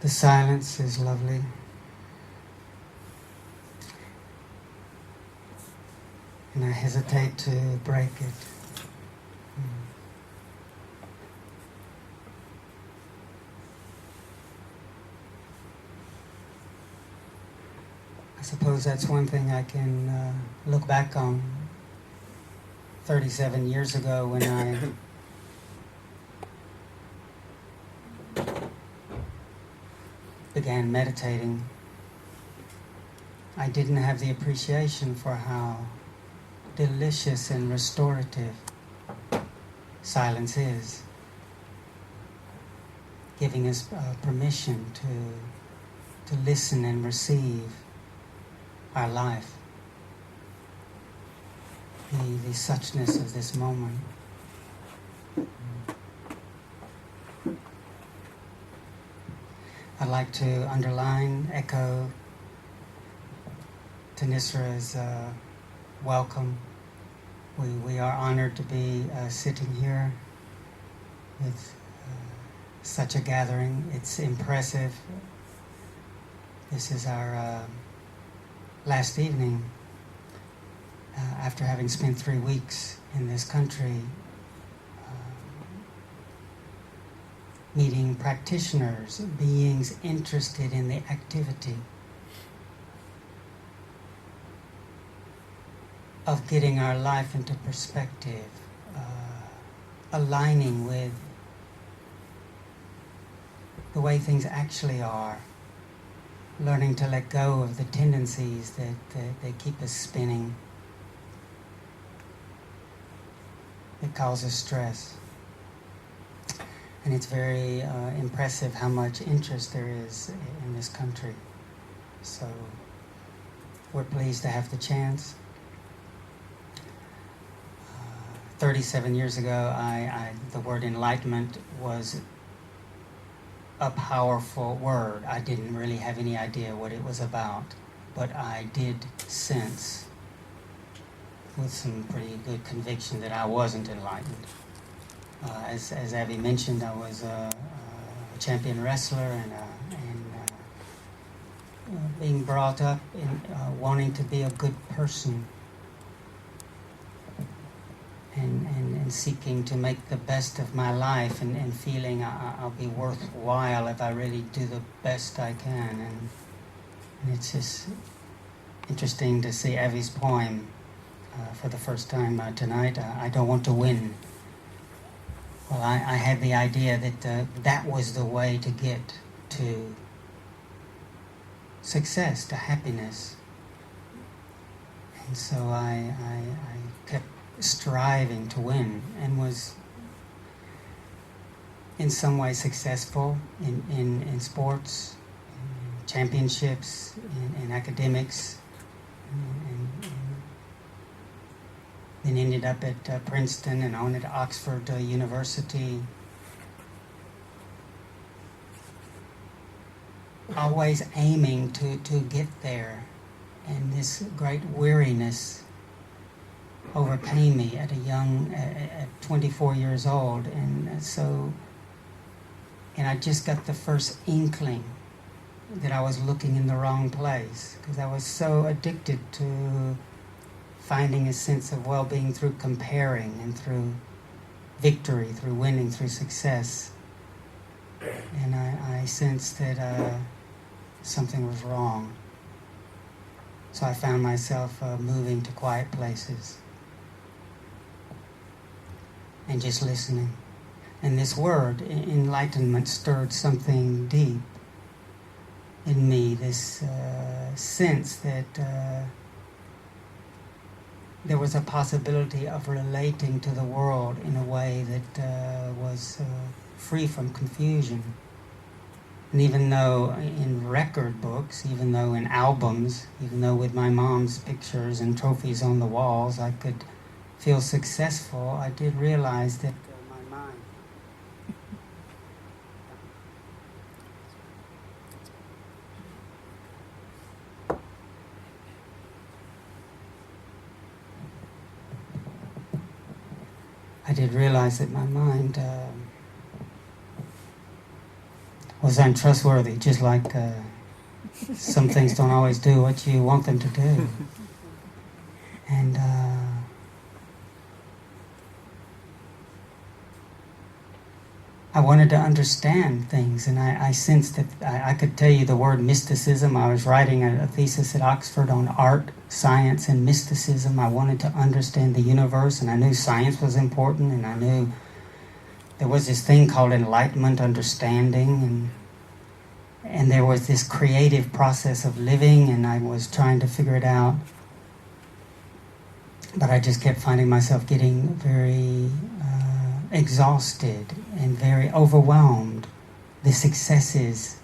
The silence is lovely. And I hesitate to break it. I suppose that's one thing I can look back on 37 years ago when I began meditating. I didn't have the appreciation for how delicious and restorative silence is, giving us permission to listen and receive our life, the suchness of this moment. I'd like to underline, echo Tanisra's welcome. We are honored to be sitting here with such a gathering. It's impressive. This is our last evening after having spent 3 weeks in this country meeting practitioners, beings interested in the activity of getting our life into perspective, aligning with the way things actually are, learning to let go of the tendencies that keep us spinning, that cause us stress. And it's very impressive how much interest there is in this country. So we're pleased to have the chance. 37 years ago, the word enlightenment was a powerful word. I didn't really have any idea what it was about, but I did sense with some pretty good conviction that I wasn't enlightened. As Avi mentioned, I was a champion wrestler and being brought up in wanting to be a good person and seeking to make the best of my life and feeling I'll be worthwhile if I really do the best I can. And it's just interesting to see Avi's poem for the first time tonight. I don't want to win. Well, I had the idea that that was the way to get to success, to happiness. And so I kept striving to win and was in some way successful in sports, in championships, in academics, and then ended up at Princeton and on at Oxford University. Always aiming to get there, and this great weariness overcame me at 24 years old, and I just got the first inkling that I was looking in the wrong place, because I was so addicted to finding a sense of well-being through comparing and through victory, through winning, through success. And I sensed that something was wrong. So I found myself moving to quiet places and just listening. And this word, enlightenment, stirred something deep in me, this sense that there was a possibility of relating to the world in a way that was free from confusion. And even though in record books, even though in albums, even though with my mom's pictures and trophies on the walls, I could feel successful, I did realize that my mind... I did realize that my mind was untrustworthy, just like some things don't always do what you want them to do. And I wanted to understand things, and I sensed that I could tell you the word mysticism. I was writing a thesis at Oxford on art, science, and mysticism. I wanted to understand the universe, and I knew science was important, and I knew there was this thing called enlightenment understanding, and there was this creative process of living, and I was trying to figure it out. But I just kept finding myself getting very exhausted and very overwhelmed. The successes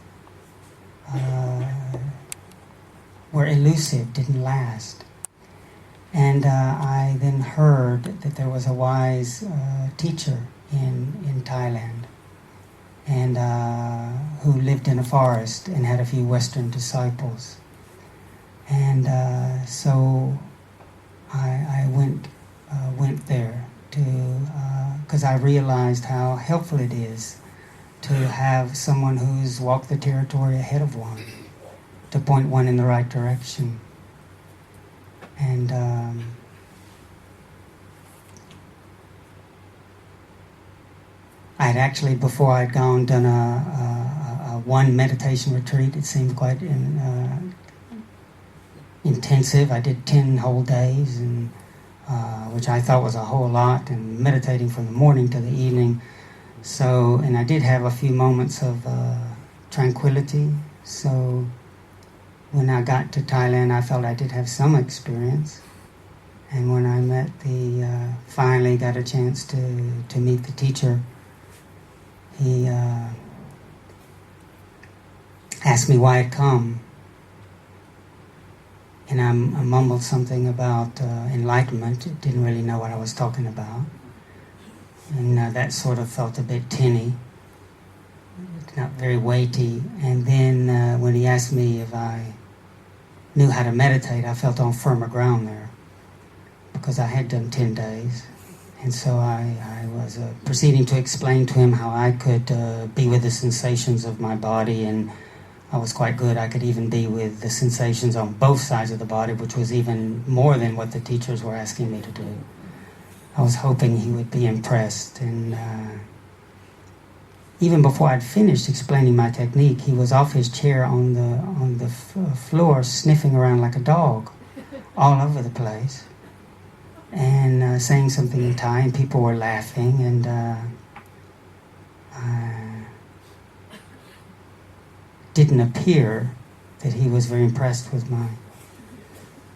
were elusive, didn't last. And I then heard that there was a wise teacher in Thailand, and who lived in a forest and had a few Western disciples. And so I went there because I realized how helpful it is to have someone who's walked the territory ahead of one, to point one in the right direction. And I had actually, before I'd gone, done a one meditation retreat. It seemed quite intensive. I did 10 whole days, and which I thought was a whole lot, and meditating from the morning to the evening. So, and I did have a few moments of tranquility. So when I got to Thailand, I felt I did have some experience. And when I met finally got a chance to meet the teacher, he asked me why I'd come. And I mumbled something about enlightenment. Didn't really know what I was talking about. And that sort of felt a bit tinny, not very weighty. And then when he asked me if I knew how to meditate, I felt on firmer ground there, because I had done 10 days. And so I was proceeding to explain to him how I could be with the sensations of my body, and I was quite good. I could even be with the sensations on both sides of the body, which was even more than what the teachers were asking me to do. I was hoping he would be impressed. And even before I'd finished explaining my technique, he was off his chair on the floor, sniffing around like a dog, all over the place, and saying something in Thai, and people were laughing, and didn't appear that he was very impressed with my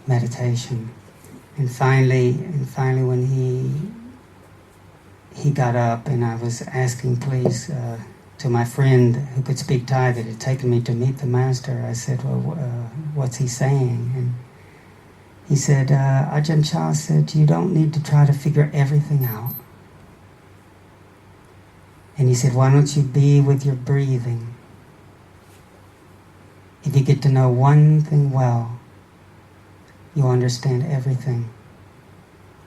meditation. And finally when he got up, and I was asking please to my friend who could speak Thai that had taken me to meet the master, I said, well, what's he saying? And he said, Ajahn Chah said, you don't need to try to figure everything out. And he said, why don't you be with your breathing? If you get to know one thing well, you'll understand everything.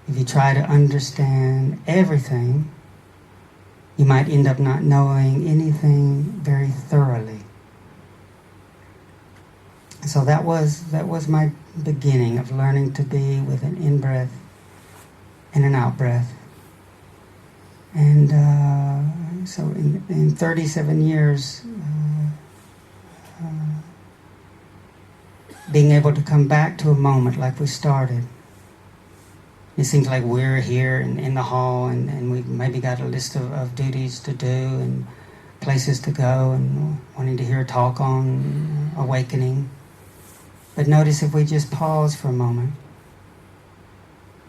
If you try to understand everything, you might end up not knowing anything very thoroughly. So that was my beginning of learning to be with an in-breath and an out-breath. And so in 37 years, being able to come back to a moment like we started. It seems like we're here in the hall, and we've maybe got a list of duties to do and places to go, and wanting to hear a talk on awakening. But notice if we just pause for a moment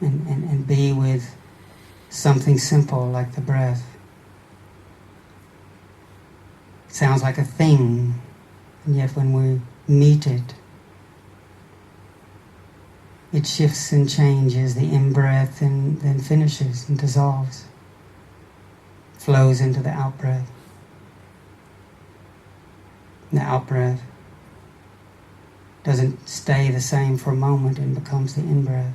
and be with something simple like the breath. It sounds like a thing, and yet when we meet it, it shifts and changes the in-breath, and then finishes and dissolves, flows into the out-breath. The out-breath doesn't stay the same for a moment and becomes the in-breath.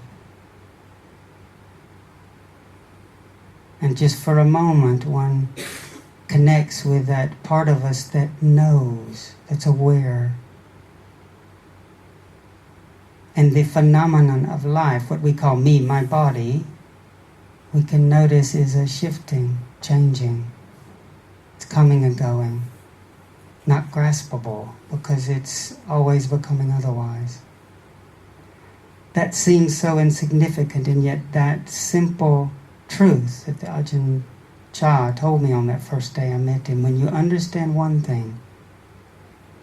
And just for a moment, one connects with that part of us that knows, that's aware. And the phenomenon of life, what we call me, my body, we can notice is a shifting, changing. It's coming and going. Not graspable, because it's always becoming otherwise. That seems so insignificant, and yet that simple truth that the Ajahn Chah told me on that first day I met him, when you understand one thing,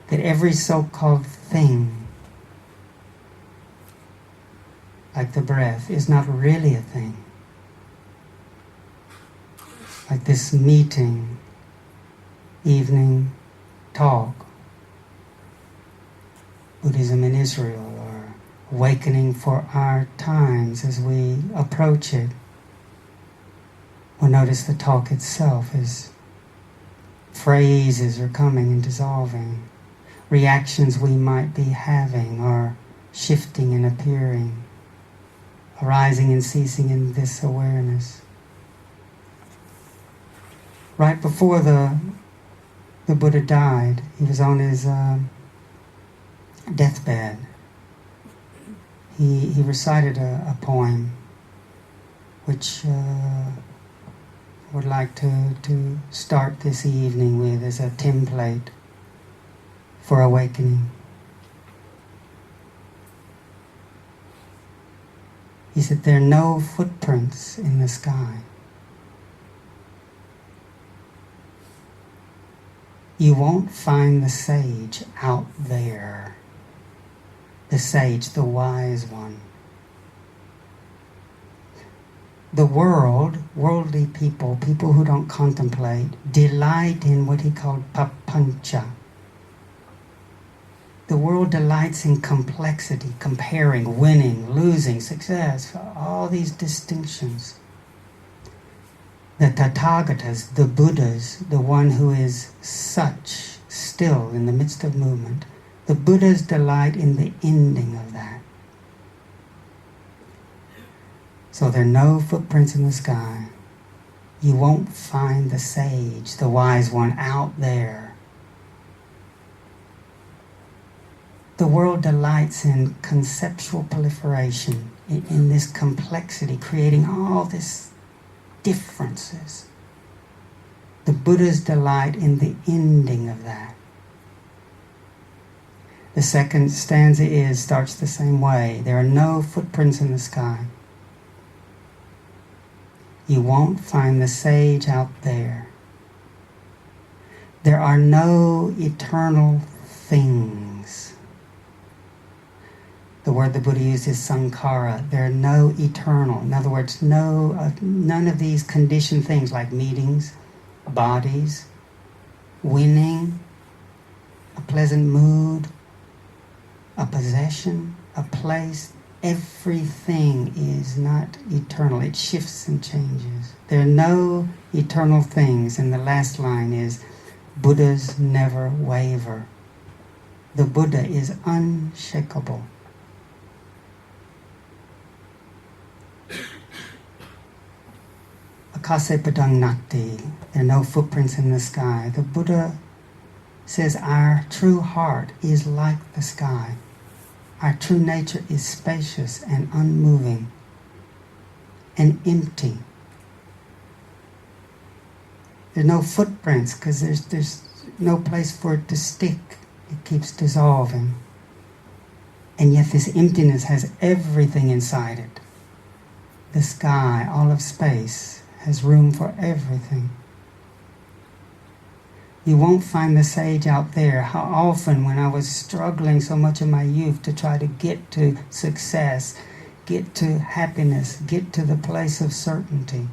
that every so-called thing, like the breath, is not really a thing. Like this meeting, evening talk, Buddhism in Israel, or awakening for our times as we approach it. We'll notice the talk itself is phrases are coming and dissolving. Reactions we might be having are shifting and appearing, arising and ceasing in this awareness. Right before the Buddha died, he was on his deathbed. He recited a poem which I would like to start this evening with as a template for awakening. He said, "There are no footprints in the sky. You won't find the sage out there. The sage, the wise one. The world, worldly people, people who don't contemplate, delight in what he called papancha. The world delights in complexity, comparing, winning, losing, success, all these distinctions. The Tathagatas, the Buddhas, the one who is such, still in the midst of movement, the Buddhas delight in the ending of that. So there are no footprints in the sky. You won't find the sage, the wise one, out there. The world delights in conceptual proliferation, in this complexity, creating all this differences. The Buddhas delight in the ending of that. The second stanza starts the same way. There are no footprints in the sky. You won't find the sage out there. There are no eternal things. The word the Buddha used is sankhara. There are no eternal. In other words, none of these conditioned things like meetings, bodies, winning, a pleasant mood, a possession, a place. Everything is not eternal. It shifts and changes. There are no eternal things. And the last line is, Buddhas never waver. The Buddha is unshakable. Akase padang nati. There are no footprints in the sky. The Buddha says our true heart is like the sky. Our true nature is spacious and unmoving and empty. There's no footprints because there's no place for it to stick. It keeps dissolving. And yet this emptiness has everything inside it. The sky, all of space, has room for everything. You won't find the sage out there. How often when I was struggling so much in my youth to try to get to success, get to happiness, get to the place of certainty,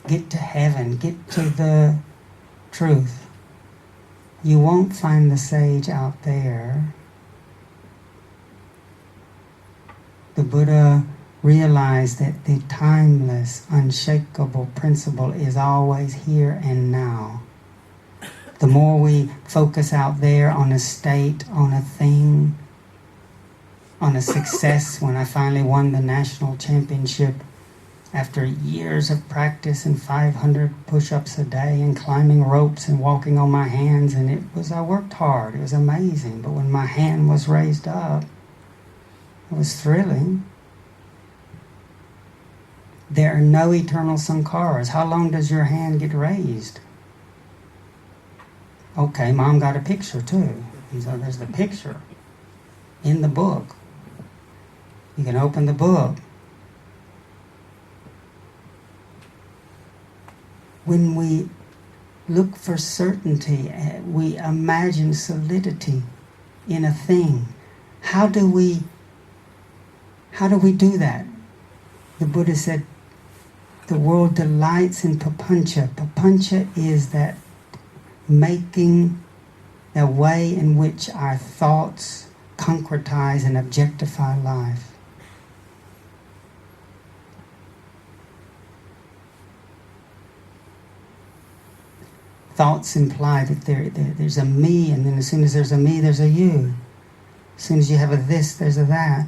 get to heaven, get to the truth. You won't find the sage out there. The Buddha realized that the timeless, unshakable principle is always here and now. The more we focus out there on a state, on a thing, on a success, when I finally won the national championship after years of practice and 500 push-ups a day and climbing ropes and walking on my hands, and I worked hard, it was amazing, but when my hand was raised up, it was thrilling. There are no eternal sankharas. How long does your hand get raised? Okay, Mom got a picture too. And so there's the picture in the book. You can open the book. When we look for certainty, we imagine solidity in a thing. How do we do that? The Buddha said, the world delights in papancha. Papancha is that making the way in which our thoughts concretize and objectify life. Thoughts imply that there's a me, and then as soon as there's a me, there's a you. As soon as you have a this, there's a that.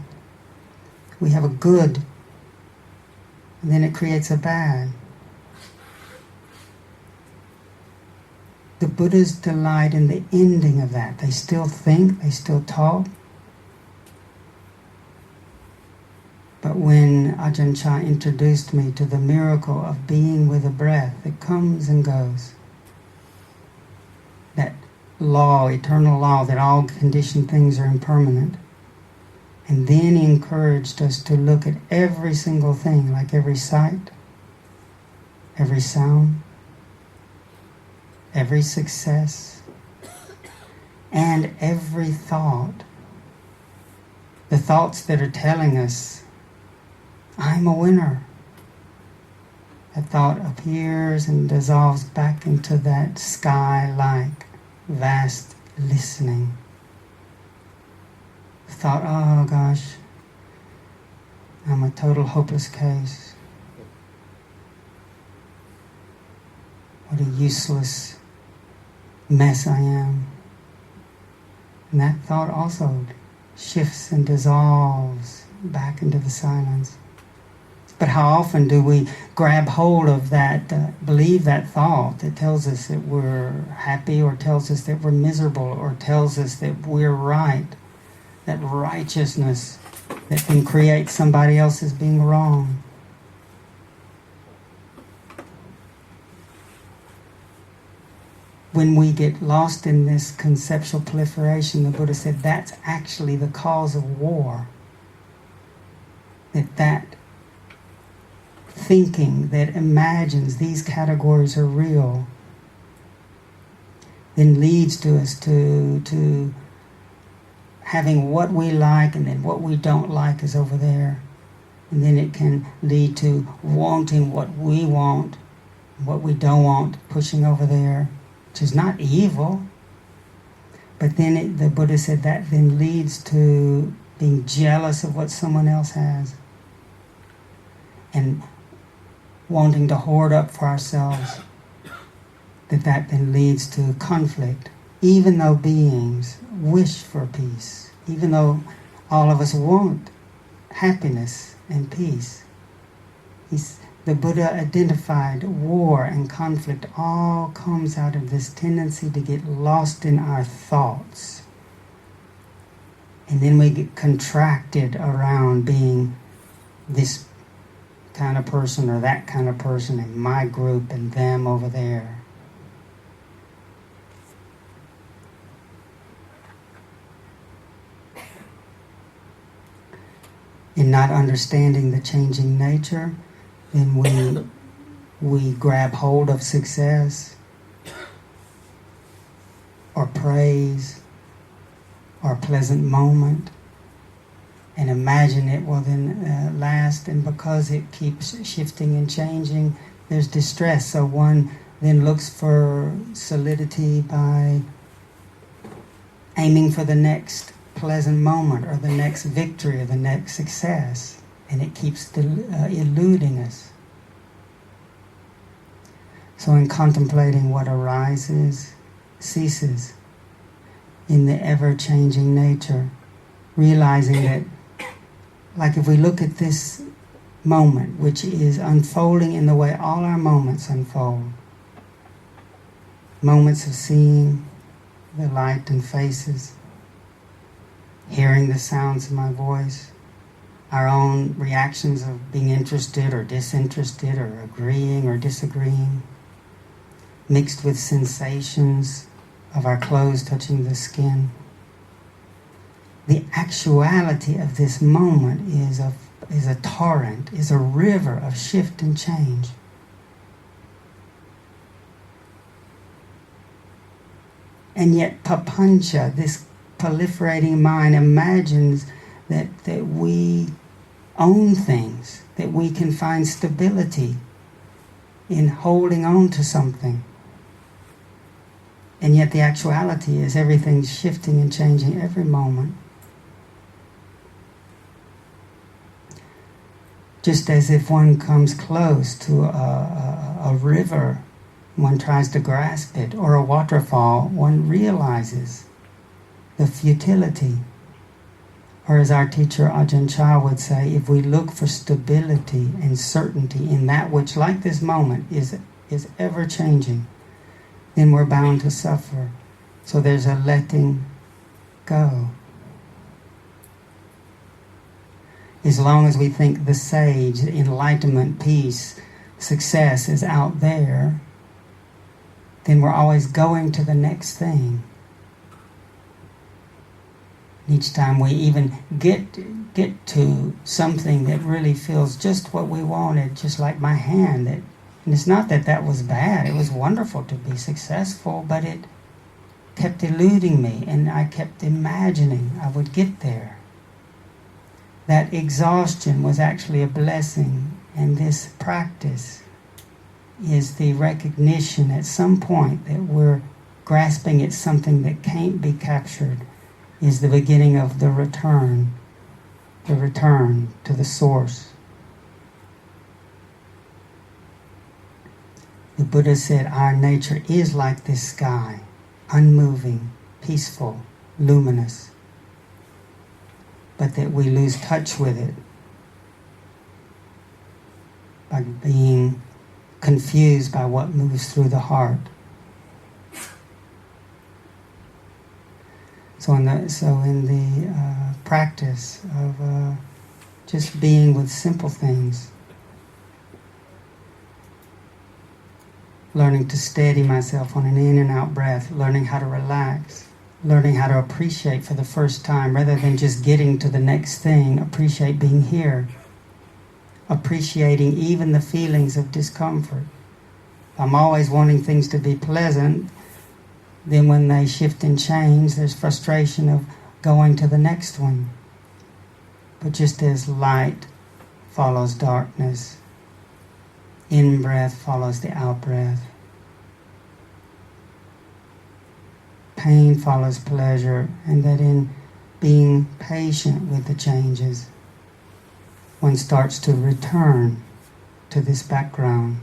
We have a good, and then it creates a bad. The Buddhas delight in the ending of that. They still think, they still talk. But when Ajahn Chah introduced me to the miracle of being with a breath that comes and goes, that law, eternal law, that all conditioned things are impermanent, and then he encouraged us to look at every single thing, like every sight, every sound, every success, and every thought. The thoughts that are telling us, I'm a winner. That thought appears and dissolves back into that sky-like, vast listening. Thought, oh gosh, I'm a total hopeless case. What a useless mess I am. And that thought also shifts and dissolves back into the silence. But how often do we grab hold of that, believe that thought that tells us that we're happy, or tells us that we're miserable, or tells us that we're right, that righteousness that can create somebody else as being wrong. When we get lost in this conceptual proliferation, the Buddha said that's actually the cause of war. That thinking that imagines these categories are real then leads to us to having what we like, and then what we don't like is over there. And then it can lead to wanting what we want, what we don't want, pushing over there, which is not evil. But then the Buddha said that then leads to being jealous of what someone else has, and wanting to hoard up for ourselves. That then leads to conflict. Even though beings wish for peace, even though all of us want happiness and peace, the Buddha identified war and conflict all comes out of this tendency to get lost in our thoughts. And then we get contracted around being this kind of person or that kind of person, and my group and them over there. In not understanding the changing nature, then we grab hold of success or praise or a pleasant moment and imagine it will then last, and because it keeps shifting and changing, there's distress. So one then looks for solidity by aiming for the next pleasant moment or the next victory or the next success, and it keeps eluding us. So in contemplating what arises, ceases in the ever-changing nature, realizing that, like if we look at this moment, which is unfolding in the way all our moments unfold. Moments of seeing the light and faces, hearing the sounds of my voice, our own reactions of being interested or disinterested or agreeing or disagreeing, mixed with sensations of our clothes touching the skin. The actuality of this moment is a torrent, is a river of shift and change. And yet papancha, this proliferating mind, imagines that we own things, that we can find stability in holding on to something. And yet the actuality is everything's shifting and changing every moment. Just as if one comes close to a river, one tries to grasp it, or a waterfall, one realizes the futility. Or as our teacher Ajahn Chah would say, if we look for stability and certainty in that which, like this moment, is ever changing, then we're bound to suffer. So there's a letting go. As long as we think the sage, enlightenment, peace, success is out there, then we're always going to the next thing. Each time we even get to something that really feels just what we wanted, just like my hand. And it's not that was bad. It was wonderful to be successful, but it kept eluding me, and I kept imagining I would get there. That exhaustion was actually a blessing, and this practice is the recognition at some point that we're grasping at something that can't be captured, is the beginning of the return to the source. The Buddha said our nature is like this sky, unmoving, peaceful, luminous, but that we lose touch with it by being confused by what moves through the heart. So in the practice of just being with simple things, learning to steady myself on an in and out breath, learning how to relax, learning how to appreciate for the first time, rather than just getting to the next thing, appreciate being here, appreciating even the feelings of discomfort. I'm always wanting things to be pleasant. Then when they shift and change, there's frustration of going to the next one. But just as light follows darkness, in-breath follows the out-breath. Pain follows pleasure, and that in being patient with the changes, one starts to return to this background.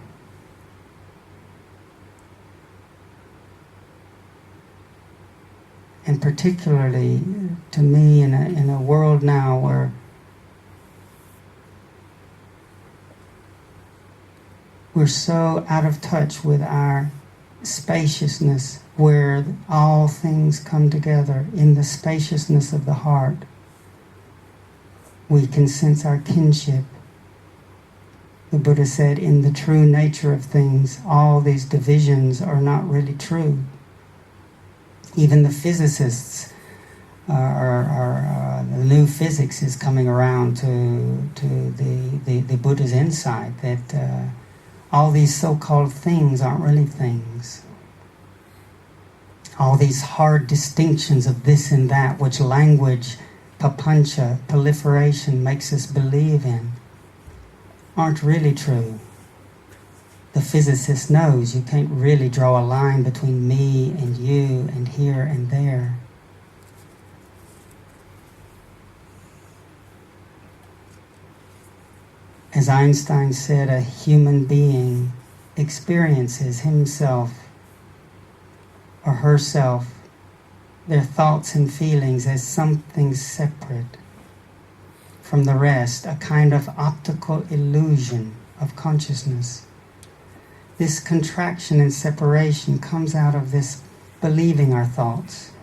And particularly to me in a world now where we're so out of touch with our spaciousness, where all things come together in the spaciousness of the heart, we can sense our kinship. The Buddha said, in the true nature of things, all these divisions are not really true. Even the physicists the new physics is coming around to the Buddha's insight that all these so-called things aren't really things. All these hard distinctions of this and that, which language, papancha, proliferation makes us believe in, aren't really true. The physicist knows you can't really draw a line between me and you and here and there. As Einstein said, a human being experiences himself or herself, their thoughts and feelings, as something separate from the rest, a kind of optical illusion of consciousness. This contraction and separation comes out of this believing our thoughts.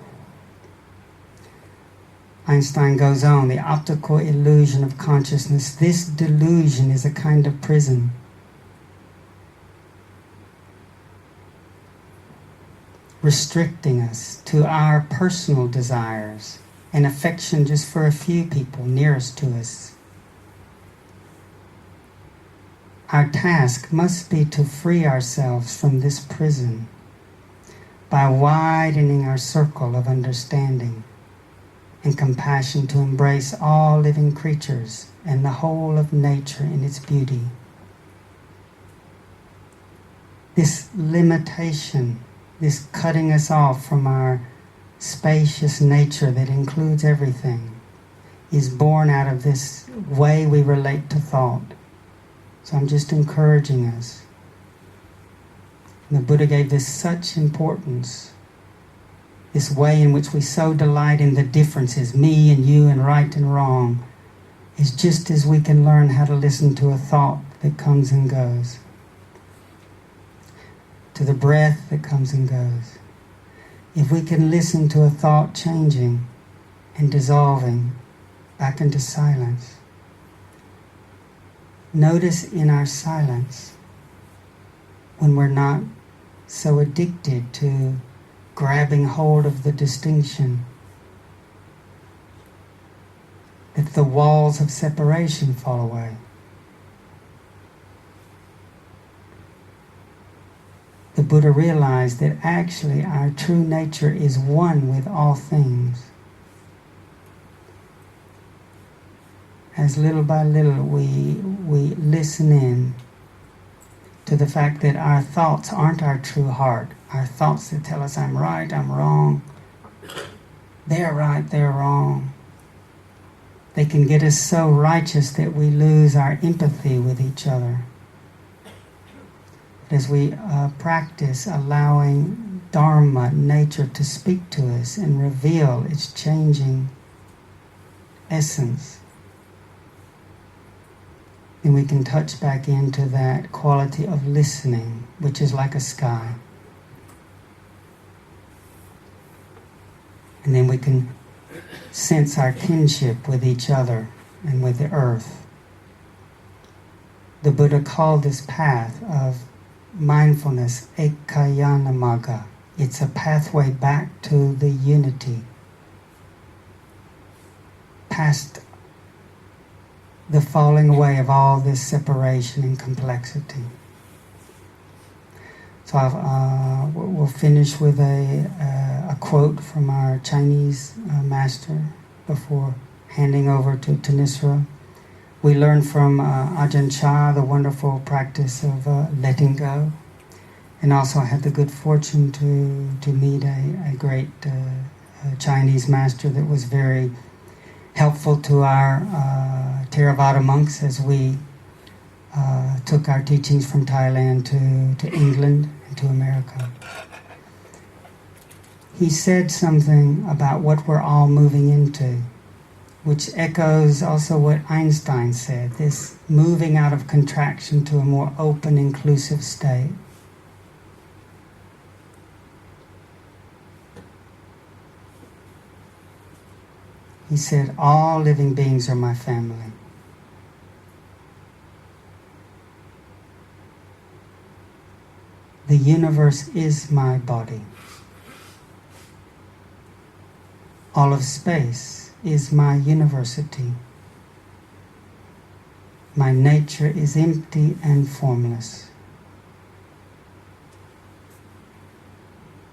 Einstein goes on, the optical illusion of consciousness. This delusion is a kind of prison. Restricting us to our personal desires and affection just for a few people nearest to us. Our task must be to free ourselves from this prison by widening our circle of understanding and compassion to embrace all living creatures and the whole of nature in its beauty. This limitation, this cutting us off from our spacious nature that includes everything, is born out of this way we relate to thought. So I'm just encouraging us. And the Buddha gave this such importance. This way in which we so delight in the differences, me and you and right and wrong, is just as we can learn how to listen to a thought that comes and goes, to the breath that comes and goes. If we can listen to a thought changing and dissolving back into silence, notice in our silence when we're not so addicted to grabbing hold of the distinction that the walls of separation fall away. The Buddha realized that actually our true nature is one with all things. As little by little we listen in to the fact that our thoughts aren't our true heart. Our thoughts that tell us I'm right, I'm wrong. They're right, they're wrong. They can get us so righteous that we lose our empathy with each other. As we practice allowing Dharma, nature, to speak to us and reveal its changing essence, then we can touch back into that quality of listening, which is like a sky. And then we can sense our kinship with each other and with the earth. The Buddha called this path of mindfulness ekayana magga. It's a pathway back to the unity, past the falling away of all this separation and complexity. So we'll finish with a quote from our Chinese master before handing over to Nisra. We learn from Ajahn Chah the wonderful practice of letting go, and also I had the good fortune to meet a great Chinese master that was very helpful to our Theravada monks as we took our teachings from Thailand to England and to America. He said something about what we're all moving into, which echoes also what Einstein said, this moving out of contraction to a more open, inclusive state. He said, all living beings are my family. The universe is my body. All of space is my university. My nature is empty and formless.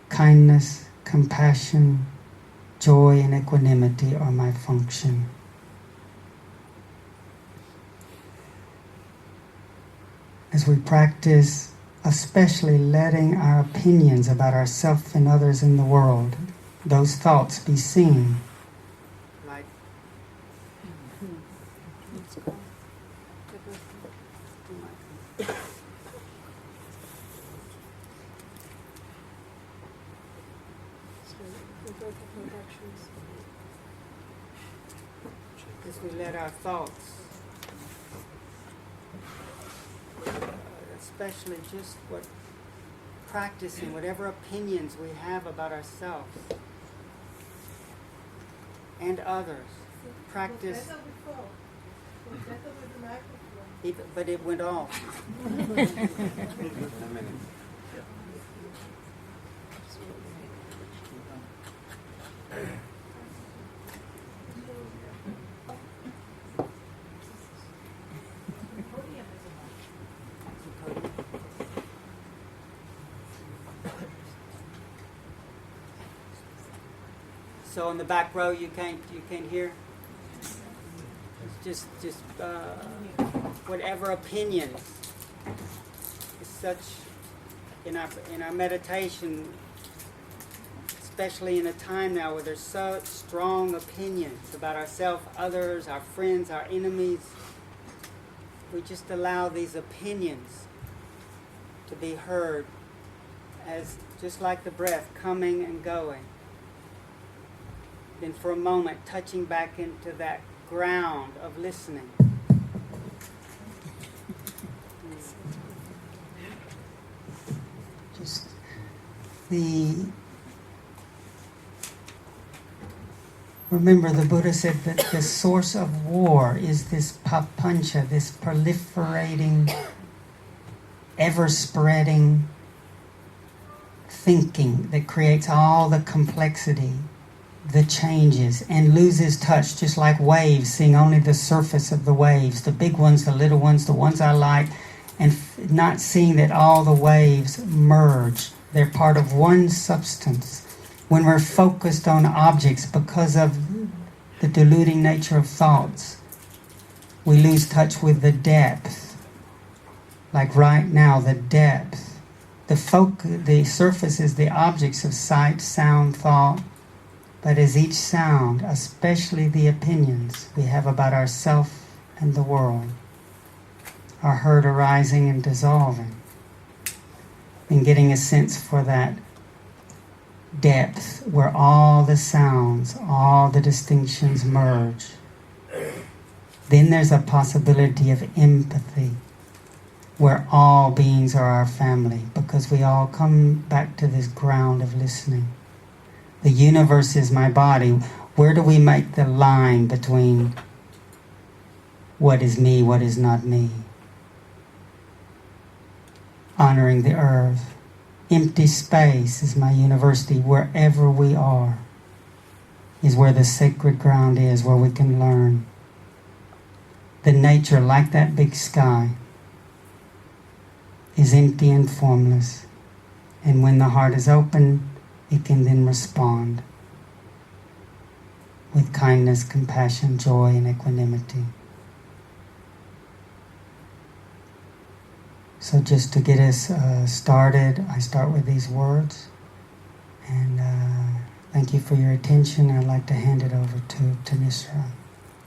Kindness, compassion, joy, and equanimity are my function. As we practice, especially letting our opinions about ourselves and others in the world, those thoughts be seen. Like Because we let our thoughts, especially just what practicing, whatever opinions we have about ourselves and others, practice. But it went off. So in the back row, you can't hear. Just whatever opinions. It's such in our meditation, especially in a time now where there's such strong opinions about ourselves, others, our friends, our enemies. We just allow these opinions to be heard as just like the breath coming and going. Then for a moment, touching back into that ground of listening. Just remember the Buddha said that the source of war is this papancha, this proliferating, ever-spreading thinking that creates all the complexity, the changes, and loses touch, just like waves, seeing only the surface of the waves, the big ones, the little ones, the ones I like, and not seeing that all the waves merge. They're part of one substance. When we're focused on objects because of the deluding nature of thoughts, we lose touch with the depth. Like right now, the depth. The surface is the objects of sight, sound, thought. But as each sound, especially the opinions we have about ourselves and the world, are heard arising and dissolving, and getting a sense for that depth where all the sounds, all the distinctions merge, then there's a possibility of empathy, where all beings are our family, because we all come back to this ground of listening. The universe is my body. Where do we make the line between what is me, what is not me? Honoring the earth. Empty space is my university. Wherever we are is where the sacred ground is, where we can learn. The nature, like that big sky, is empty and formless. And when the heart is open, it can then respond with kindness, compassion, joy, and equanimity. So just to get us started, I start with these words. And thank you for your attention. I'd like to hand it over to Nisra.